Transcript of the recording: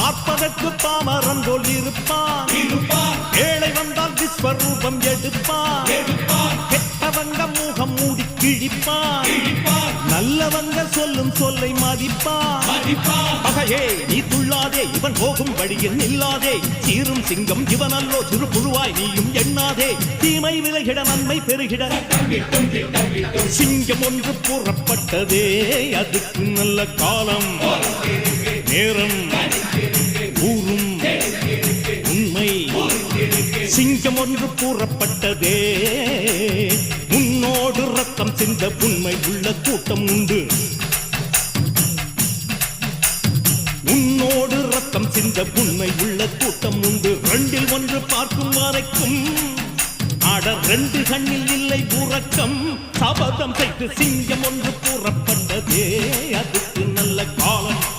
பார்ப்பதற்கு பாமரன் போல் இருப்பான். ஏழை வந்தால் விஸ்வரூபம் எடுப்பான். கெட்டவங்க முகம் மூடி கிழிப்பான். நல்லவங்க சொல்லும் சொல்லை மதிப்பான். பகையே நீ துள்ளாதே, இவன் போகும் வழியில் நில்லாதே. சீரும் சிங்கம் இவன் அல்லோ, சிறு புழுவாய் நீயும் எண்ணாதே. தீமை விலகிட நன்மை பெருகிட சிங்கம் ஒன்று கூறப்பட்டதே. அதுக்கு நல்ல காலம் நேரம் கூறும் உண்மை. சிங்கம் ஒன்று கூறப்பட்டதே. முன்னோடு ரத்தம் சிந்த உண்மை உள்ள கூட்டம் உண்டு. உன்னோடு ரத்தம் சிந்த உண்மை உள்ள கூட்டம் உண்டு. ரெண்டில் ஒன்று பார்க்கும் வரைக்கும் ஆட ரெண்டு கண்ணில் இல்லை உறக்கம். சபதம் செய்து சிங்கம் ஒன்று கூறப்பட்டதே. அதுக்கு நல்ல காலம்